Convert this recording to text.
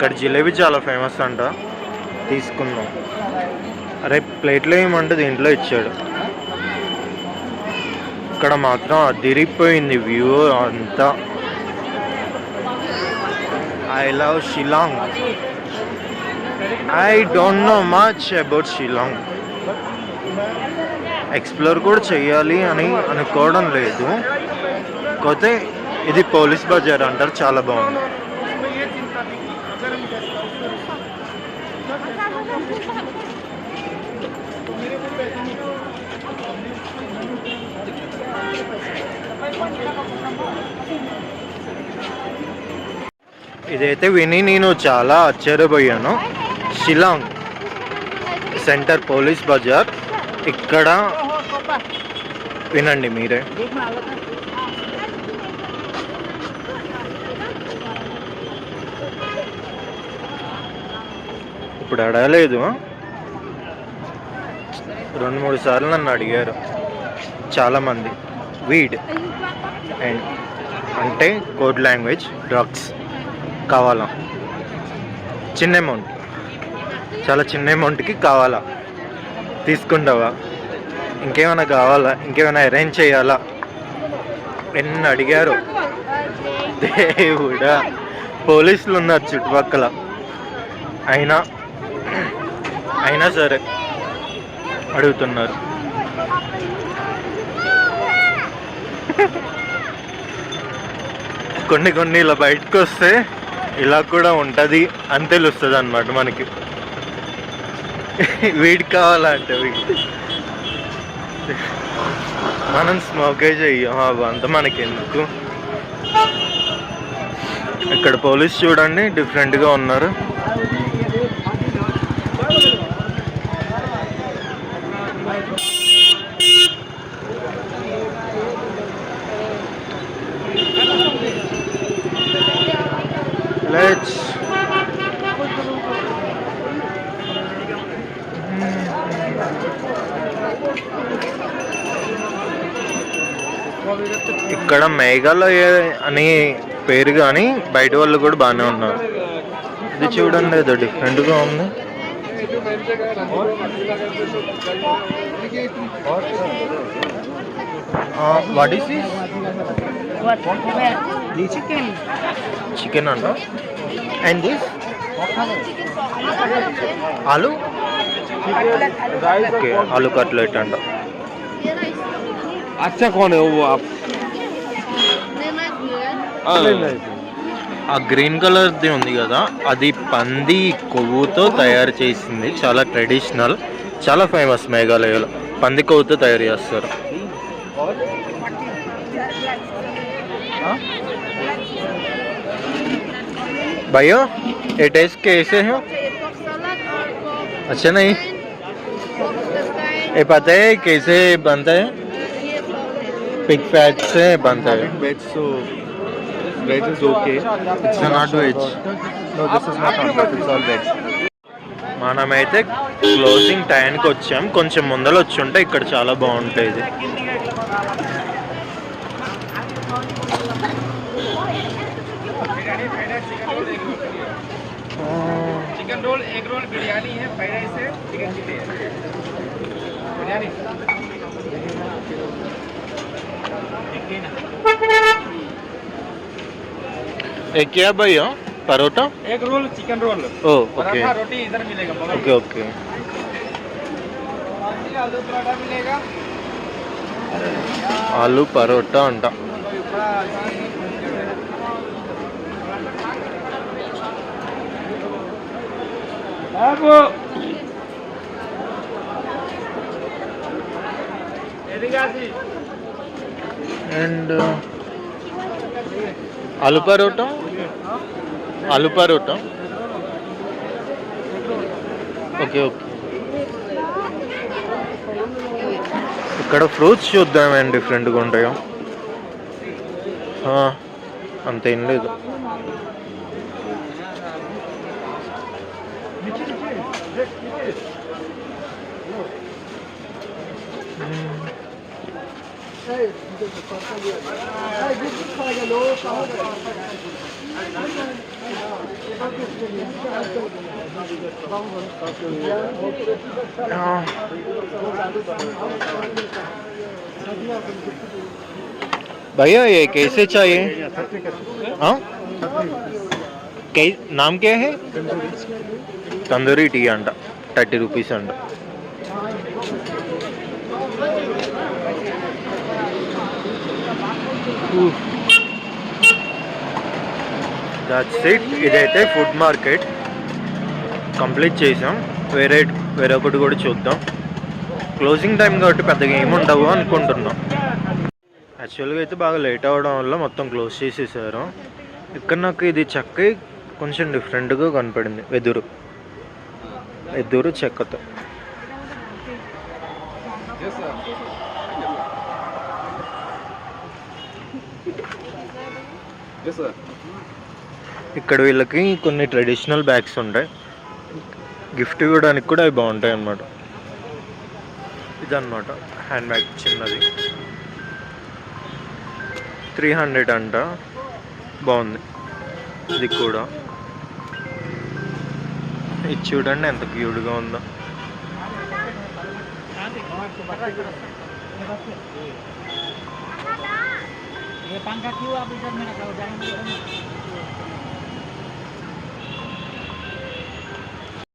ఇక్కడ జిలేబీ చాలా ఫేమస్ అంట, తీసుకున్నాం. అరే ప్లేట్లో ఏమంటే దీంట్లో ఇచ్చాడు. ఇక్కడ మాత్రం అదిరిపోయింది వ్యూ అంతా. I love Shillong. I don't know much about Shillong. Explore కూడా చెయ్యాలి అని అనుకోవడం లేదు. కాకపోతే ఇది పోలీస్ బజార్ అంటారు, చాలా బాగుంది. ఇదైతే విని నేను చాలా ఆశ్చర్యపోయాను. Shillong centre police Bazaar. ఇక్కడ వినండి మీరే. ఇప్పుడు అడగలేదు, 2-3 సార్లు నన్ను అడిగారు చాలామంది. వీడ్ అండ్ అంటే కోడ్ లాంగ్వేజ్ డ్రగ్స్ కావాలా, చిన్న అమౌంట్, చాలా చిన్న అమౌంట్కి కావాలా, తీసుకుంటావా, ఇంకేమైనా కావాలా, ఇంకేమైనా అరేంజ్ చేయాలా ఎన్ని అడిగారు. దేవుడా, పోలీసులు ఉన్నారు చుట్టుపక్కల, అయినా సరే అడుగుతున్నారు. కొన్ని ఇలా బయటకు వస్తే ఇలా కూడా ఉంటుంది అని తెలుస్తుంది అన్నమాట మనకి. వీడి కావాలంటే వీడి, మనం స్మోకే చెయ్యం అంత మనకెందుకు. ఇక్కడ పోలీస్ చూడండి డిఫరెంట్గా ఉన్నారు. లెట్స్ ఇక్కడ మేఘాలయ అని పేరు కానీ బయట వాళ్ళు కూడా బాగానే ఉన్నారు. ఇది చూడండి ఏదో డిఫరెంట్గా ఉంది. What is this? చికెన్ అంట. అండ్ దిస్ ఆలు, ఓకే ఆలు కట్లెట్ అంట. अच्छा कौन है वो आप? ఆ గ్రీన్ కలర్ది ఉంది కదా, అది పంది కొవ్వుతో తయారు చేసింది. చాలా ట్రెడిషనల్, చాలా ఫేమస్ మేఘాలయలో. పంది కొవ్వుతో తయారు చేస్తారు. भैया ये टेस्ट कैसे है? अच्छा नहीं, ये पता है कैसे बनता है? पिग फैट से बनता है. Veg, so veg is okay. It's not veg. No, this is not veg. It's all veg. మనమైతే క్లోజింగ్ టైంకి వచ్చాం. కొంచెం ముందర వచ్చి ఉంటే ఇక్కడ చాలా బాగుంటుంది. Chicken roll, egg roll, biryani है, फ्राइड राइस है, चिकन चिली है, बिरयानी। ये क्या भैया? Paratha, egg roll, chicken roll, oh okay, paratha रोटी इधर मिलेगा। Okay okay. आलू पराठा मिलेगा, ఆలు పరోటా అంట. And aloo paratha, aloo paratha, okay okay. ఇక్కడ ఫ్రూట్స్ చూద్దాం ఏం డిఫరెంట్గా ఉంటాయో. అంతేం లేదు. भैया ये कैसे चाहिए? हाँ नाम क्या है? तंदूरी टी अंट 30 rupees अंट. That's it. ఇదైతే ఫుడ్ మార్కెట్ కంప్లీట్ చేసాం. వేరొకటి కూడా చూద్దాం. క్లోజింగ్ టైం కాబట్టి పెద్దగా ఏమి ఉండవు అనుకుంటున్నాం. యాక్చువల్గా అయితే బాగా లేట్ అవ్వడం వల్ల మొత్తం క్లోజ్ చేసేసారు. ఇక్కడ నాకు ఇది చెక్క కొంచెం డిఫరెంట్గా కనపడింది. వెదురు చెక్కతో. ఇక్కడ వీళ్ళకి కొన్ని ట్రెడిషనల్ బ్యాగ్స్ ఉంటాయి. గిఫ్ట్ ఇవ్వడానికి కూడా అవి బాగుంటాయి అన్నమాట. ఇదన్నమాట హ్యాండ్ బ్యాగ్ చిన్నది. 300 అంట. బాగుంది ఇది కూడా. ఇది చూడండి ఎంత క్యూట్గా ఉందో. ये पंखा क्यों आप इधर में रखा हो?